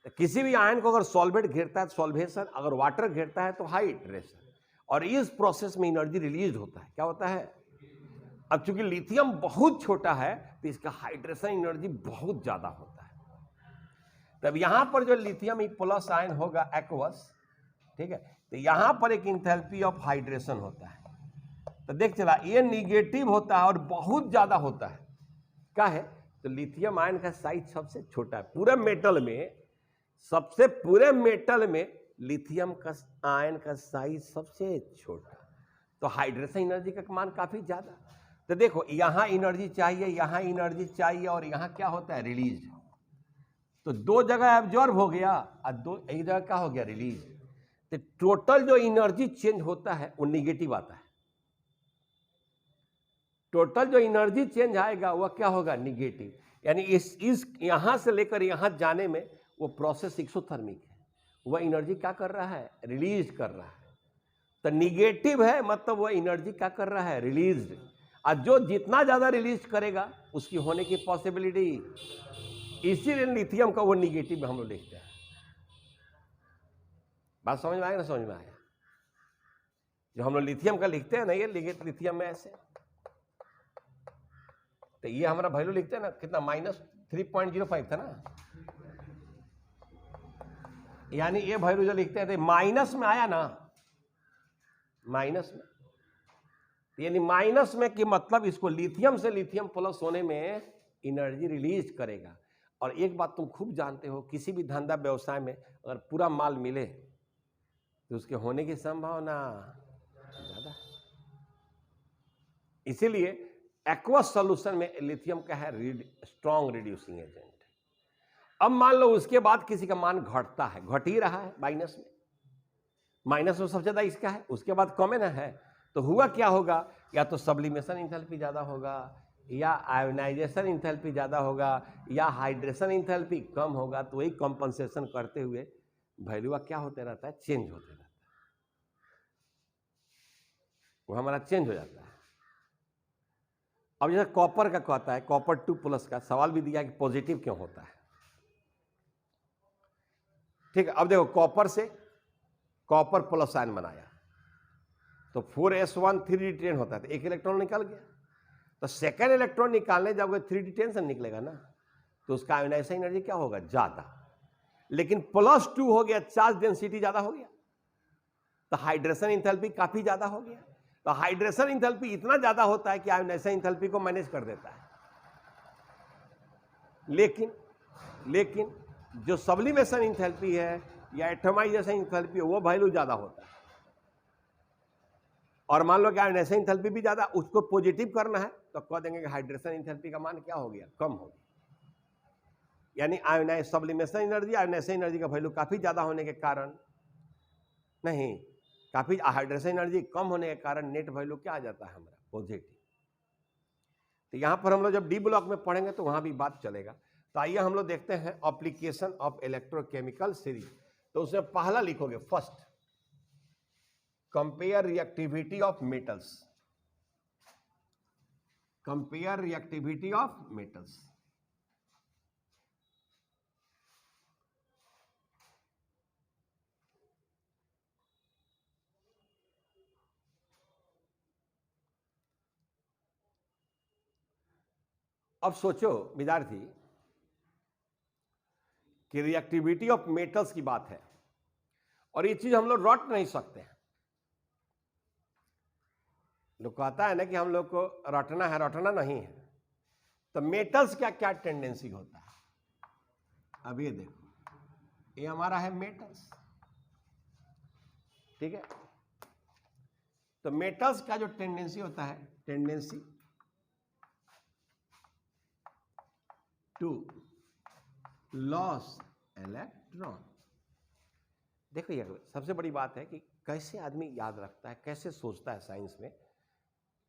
तो किसी भी आयन को अगर सॉल्वेट घेरता है तो सॉल्वेशन, अगर वाटर घेरता है तो हाइड्रेशन। और इस प्रोसेस में एनर्जी रिलीज होता है। क्या होता है? अब चूंकि लिथियम बहुत छोटा है तो इसका हाइड्रेशन एनर्जी बहुत ज्यादा होता है। तब यहां पर जो लिथियम प्लस आयन होगा एक्वस, ठीक है, तो यहां पर एक इंथैल्पी ऑफ हाइड्रेशन होता है। तो देख चला ये निगेटिव होता है और बहुत ज्यादा होता है। क्या है? तो लिथियम आयन का साइज सबसे छोटा है पूरे मेटल में। सबसे पूरे मेटल में लिथियम का आयन का साइज सबसे छोटा, तो हाइड्रेशन एनर्जी का मान काफी ज्यादा। तो देखो यहां एनर्जी चाहिए, यहां एनर्जी चाहिए, और यहां क्या होता है? रिलीज। तो दो जगह एब्जॉर्ब हो गया और दो एक जगह क्या हो गया? रिलीज। तो टोटल जो एनर्जी चेंज होता है वो निगेटिव आता है। टोटल जो एनर्जी चेंज आएगा वह क्या होगा? निगेटिव। यानी इस यहां से लेकर यहां जाने में वो प्रोसेस एक्सोथर्मिक है। वह एनर्जी क्या कर रहा है? रिलीज कर रहा है। तो निगेटिव है मतलब वह एनर्जी क्या कर रहा है? रिलीज। और जो जितना ज्यादा रिलीज करेगा उसकी होने की पॉसिबिलिटी, इसीलिए लिथियम का वो निगेटिव हम लोग लिखते हैं। बात समझ में आएगा ना? समझ में आया? जो हम लोग लिथियम का लिखते हैं ना, ये लिथियम में ऐसे, तो ये हमारा वैल्यू लिखते हैं ना, कितना? -3.05 था ना, यानी ये वैल्यू जो लिखते हैं तो माइनस में आया ना, माइनस में, यानी माइनस में कि मतलब इसको लिथियम से लिथियम प्लस होने में एनर्जी रिलीज करेगा। और एक बात तुम खूब जानते हो, किसी भी धंधा व्यवसाय में अगर पूरा माल मिले तो उसके होने की संभावना ज्यादा है। इसीलिए एक्वस सॉल्यूशन में लिथियम का है स्ट्रॉन्ग रिड्यूसिंग एजेंट। अब मान लो उसके बाद किसी का मान घटता है, घट ही रहा है माइनस में, माइनस में सबसे ज्यादा इसका है, उसके बाद कॉमन है, तो हुआ क्या होगा? या तो सब्लिमेशन इंथैल्पी ज्यादा होगा, या आयोनाइजेशन इंथैल्पी ज्यादा होगा, या हाइड्रेशन इंथैल्पी कम होगा। तो वही कंपनसेशन करते हुए वैल्यू क्या होते रहता है? चेंज होते रहता है, वो हमारा चेंज हो जाता है। अब जैसे कॉपर का कहता है, कॉपर 2+ का सवाल भी दिया कि पॉजिटिव क्यों होता है। ठीक है, अब देखो कॉपर से कॉपर प्लस आयन बनाया तो 4s1 3d10 होता है, तो एक इलेक्ट्रॉन निकल गया। तो सेकेंड इलेक्ट्रॉन निकालने जाओगे 3d10 से निकलेगा ना, तो उसका आयोनाइजेशन एनर्जी क्या होगा? ज्यादा। लेकिन +2 हो गया, चार्ज डेंसिटी ज्यादा हो गया, तो हाइड्रेशन इंथैल्पी काफी ज्यादा हो गया। तो हाइड्रेशन इंथैल्पी इतना ज्यादा होता है कि आयोनाइजेशन इंथैल्पी को मैनेज कर देता है। लेकिन जो सब्लिमेशन इंथैल्पी है या एटमाइजेशन इंथैल्पी है वो वैल्यू ज्यादा होता है। और मान लो कि आयोनाइजेशन इंथैल्पी भी ज्यादा, उसको पॉजिटिव करना है तो कह देंगे कि हाइड्रेशन इंथैल्पी का मान क्या हो गया? कम हो गया। यानी सब्लिमेशन एनर्जी आयोनाइजेशन एनर्जी का वैल्यू काफी ज्यादा होने के कारण, नहीं, काफी हाइड्रेशन एनर्जी कम होने के कारण नेट वैल्यू क्या आ जाता है? हमारा पॉजिटिव। तो यहां पर हम लोग जब डी ब्लॉक में पढ़ेंगे तो वहां भी बात चलेगा। तो आइए हम लोग देखते हैं एप्लीकेशन ऑफ इलेक्ट्रोकेमिकल सीरीज। तो उसमें पहला लिखोगे first, compare reactivity of metals, compare reactivity of metals. अब सोचो विद्यार्थी कि रिएक्टिविटी ऑफ मेटल्स की बात है और ये चीज हम लोग रट नहीं सकते हैं। लोग कहता है ना कि हम लोग को रटना है, रटना नहीं है। तो मेटल्स क्या क्या टेंडेंसी होता है, अब ये देखो, ये हमारा है मेटल्स, ठीक है। तो मेटल्स का जो टेंडेंसी होता है, टेंडेंसी टू लॉस इलेक्ट्रॉन। देखो ये सबसे बड़ी बात है कि कैसे आदमी याद रखता है, कैसे सोचता है साइंस में।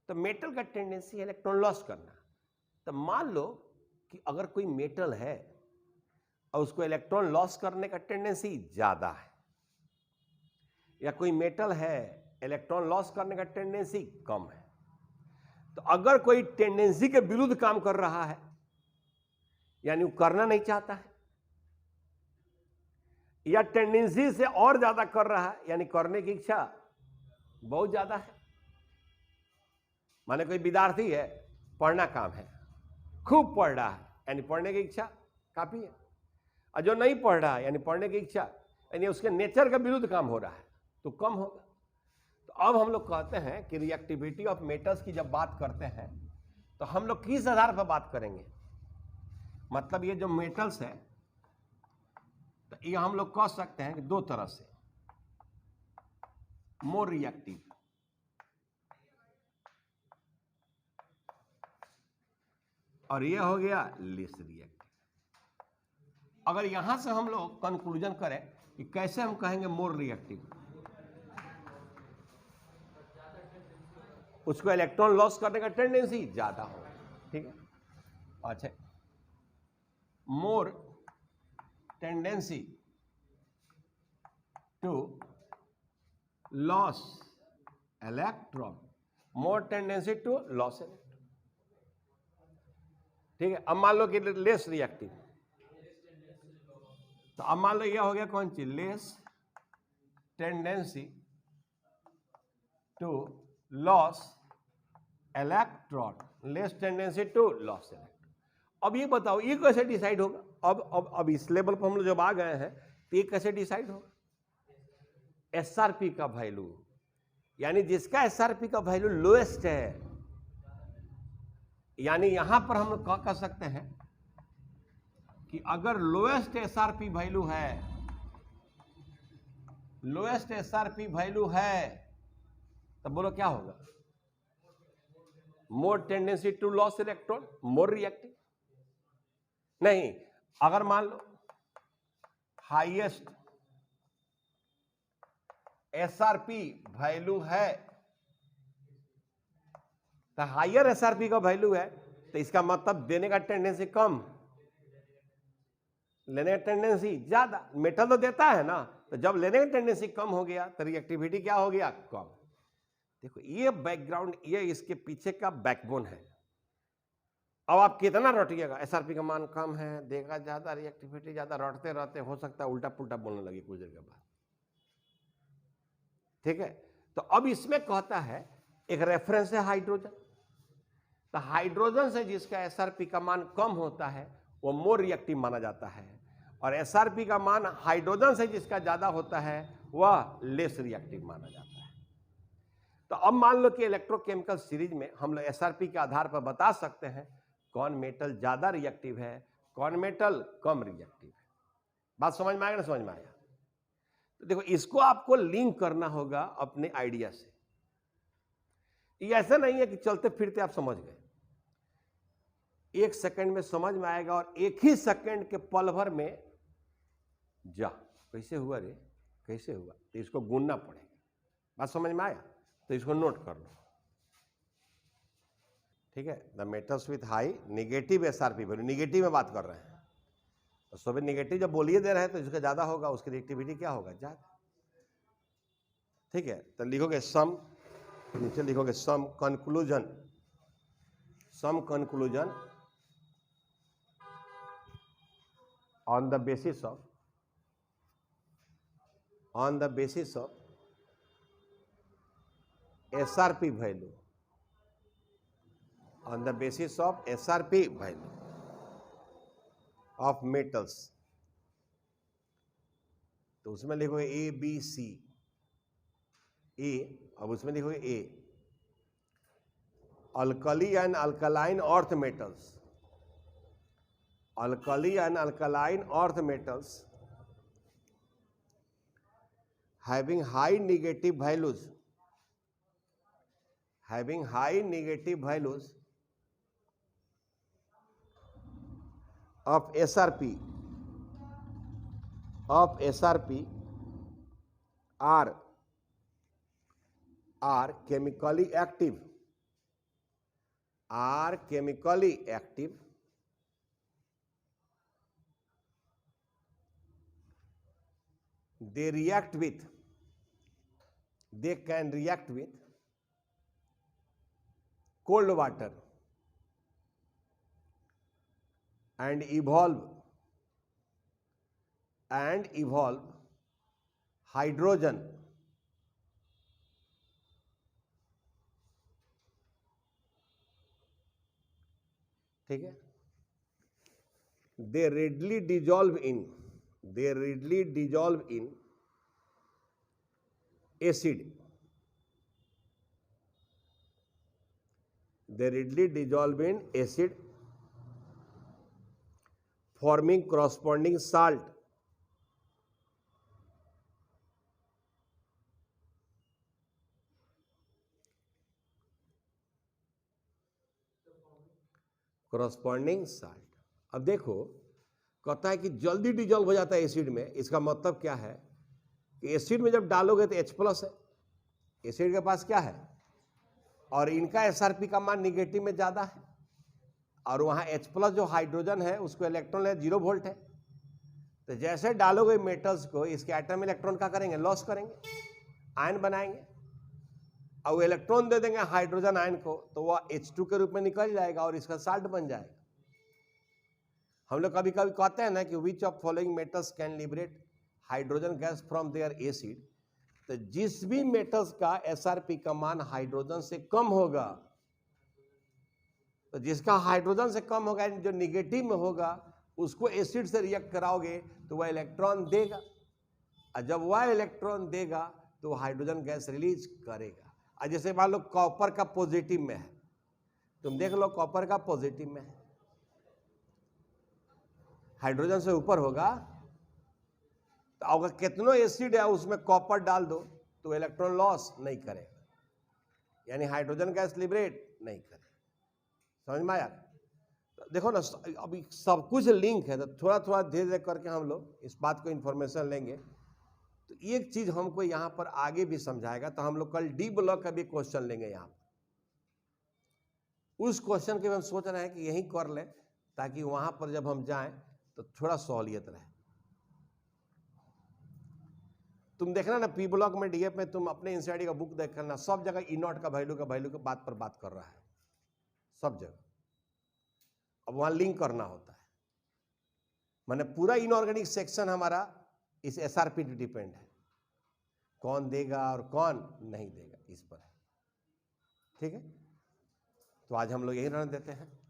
तो मेटल का टेंडेंसी है इलेक्ट्रॉन लॉस करना। तो मान लो कि अगर कोई मेटल है और उसको इलेक्ट्रॉन लॉस करने का टेंडेंसी ज्यादा है, या कोई मेटल है इलेक्ट्रॉन लॉस करने का टेंडेंसी कम है, तो अगर कोई टेंडेंसी के विरुद्ध काम कर रहा है, यानी वो करना नहीं चाहता है, या टेंडेंसी से और ज्यादा कर रहा है, यानी करने की इच्छा बहुत ज्यादा है। माने कोई विद्यार्थी है, पढ़ना काम है, खूब पढ़ रहा है, यानी पढ़ने की इच्छा काफी है, और जो नहीं पढ़ रहा है यानी पढ़ने की इच्छा, यानी उसके नेचर के विरुद्ध काम हो रहा है, तो कम होगा। तो अब हम लोग कहते हैं कि रिएक्टिविटी ऑफ मेटल्स की जब बात करते हैं तो हम लोग किस आधार पर बात करेंगे, मतलब ये जो मेटल्स है, तो ये हम लोग कह सकते हैं कि दो तरह से, मोर रिएक्टिव और ये हो गया लेस रिएक्टिव। अगर यहां से हम लोग कंक्लूजन करें कि कैसे हम कहेंगे मोर रिएक्टिव, उसको इलेक्ट्रॉन लॉस करने का टेंडेंसी ज्यादा हो, ठीक है। अच्छा, more tendency to loss electron, more tendency to loss electron, ठीक है। अब मान लो कि लेस रिएक्टिव, तो अब मान लो यह हो गया कौन सी, less tendency to loss electron, less tendency to loss electron. अब ये बताओ ये कैसे डिसाइड होगा, अब इस लेवल पर हम लोग जब आ गए हैं तो ये कैसे डिसाइड होगा, एसआरपी का वैल्यू, यानी जिसका एसआरपी का वैल्यू लोएस्ट है, यानी यहां पर हम लोग कह सकते हैं कि अगर लोएस्ट एसआरपी वैल्यू है, लोएस्ट एसआरपी वैल्यू है, तब बोलो क्या होगा, more tendency to loss electron, more reactive. नहीं, अगर मान लो हाईएस्ट एसआरपी वैल्यू है, तो हायर एसआरपी का वैल्यू है, तो इसका मतलब देने का टेंडेंसी कम, लेने का टेंडेंसी ज्यादा। मेटल तो देता है ना, तो जब लेने का टेंडेंसी कम हो गया तो रिएक्टिविटी क्या हो गया, कम। देखो ये बैकग्राउंड, ये इसके पीछे का बैकबोन है। अब आप कितना रटिएगा, एसआरपी का मान कम है, देगा ज्यादा, रिएक्टिविटी ज्यादा, रटते रहते हो सकता है उल्टा पुल्टा बोलने लगे कुछ देर के बाद, ठीक है। तो अब इसमें कहता है एक रेफरेंस है हाइड्रोजन, तो हाइड्रोजन से जिसका एसआरपी का मान कम होता है वो मोर रिएक्टिव माना जाता है, और एसआरपी का मान हाइड्रोजन से जिसका ज्यादा होता है वह लेस रिएक्टिव माना जाता है। तो अब मान लो कि इलेक्ट्रोकेमिकल सीरीज में हम लोग एसआरपी के आधार पर बता सकते हैं कौन मेटल ज्यादा रिएक्टिव है, कौन मेटल कम रिएक्टिव है। बात समझ में आएगा ना, समझ में आया। तो देखो इसको आपको लिंक करना होगा अपने आइडिया से। ये ऐसा नहीं है कि चलते फिरते आप समझ गए, एक सेकंड में समझ में आएगा, और एक ही सेकंड के पल भर में जा कैसे हुआ रे, कैसे हुआ, तो इसको गुनना पड़ेगा। बात समझ में आया, तो इसको नोट कर लो, ठीक है। The metals with high negative SRP value, negative में बात कर रहे हैं, तो सभी नेगेटिव जब बोलिए दे रहे हैं तो जिसका ज़्यादा होगा उसकी रिएक्टिविटी क्या होगा, ज़्यादा। ठीक है, तो लिखोगे सम, नीचे लिखोगे sum conclusion on the basis of SRP value, on the basis of SRP value of metals। तो उसमें लिखोगे A B C, A, अब उसमें लिखोगे A, alkali and alkaline earth metals, alkali and alkaline earth metals having high negative values of SRP are chemically active they can react with cold water and evolve hydrogen ठीक है। they readily dissolve in acid, forming corresponding salt अब देखो कहता है कि जल्दी dissolve हो जाता है एसिड में, इसका मतलब क्या है कि एसिड में जब डालोगे तो H+ है, एसिड के पास क्या है, और इनका SRP का मान निगेटिव में ज़्यादा है, और वहाँ H+ जो हाइड्रोजन है उसको इलेक्ट्रॉन है 0 वोल्ट है। तो जैसे डालोगे मेटल्स को, इसके एटम इलेक्ट्रॉन का करेंगे, लॉस करेंगे, आयन बनाएंगे, और वो इलेक्ट्रॉन दे देंगे हाइड्रोजन आयन को, तो वह H2 के रूप में निकल जाएगा और इसका साल्ट बन जाएगा। हम लोग कभी कभी कहते हैं ना कि which of following metals can liberate hydrogen gas from their acid, तो जिस भी मेटल्स का SRP का मान हाइड्रोजन से कम होगा, तो जिसका हाइड्रोजन से कम होगा, जो निगेटिव में होगा, उसको एसिड से रिएक्ट कराओगे तो वह इलेक्ट्रॉन देगा, और जब वह इलेक्ट्रॉन देगा तो हाइड्रोजन गैस रिलीज करेगा। और जैसे मान लो कॉपर का पॉजिटिव में है, तुम देख लो कॉपर का पॉजिटिव में है, हाइड्रोजन से ऊपर होगा, तो अगर कितनों एसिड है उसमें कॉपर डाल दो तो इलेक्ट्रॉन लॉस नहीं करेगा, यानी हाइड्रोजन गैस लिबरेट नहीं करेगा। समझ में आया? तो देखो ना, अभी सब कुछ लिंक है, तो थोड़ा थोड़ा धीरे धीरे करके हम लोग इस बात को इन्फॉर्मेशन लेंगे। तो एक चीज हमको यहाँ पर आगे भी समझाएगा, तो हम लोग कल डी ब्लॉक का भी क्वेश्चन लेंगे यहाँ पर। उस क्वेश्चन के हम सोच रहे हैं कि यही कर लें, ताकि वहां पर जब हम जाएं तो थोड़ा सहूलियत रहे। तुम देखना ना पी ब्लॉक में, डीएफ में, तुम अपने एनसीईआरटी का बुक देखना, सब जगह ई नॉट का वैल्यू के बात पर बात कर रहा है, सब जगह। अब वहां लिंक करना होता है, माने पूरा इनऑर्गेनिक सेक्शन हमारा इस SRP पे डिपेंड है, कौन देगा और कौन नहीं देगा इस पर है। ठीक है, तो आज हम लोग यही रहने देते हैं।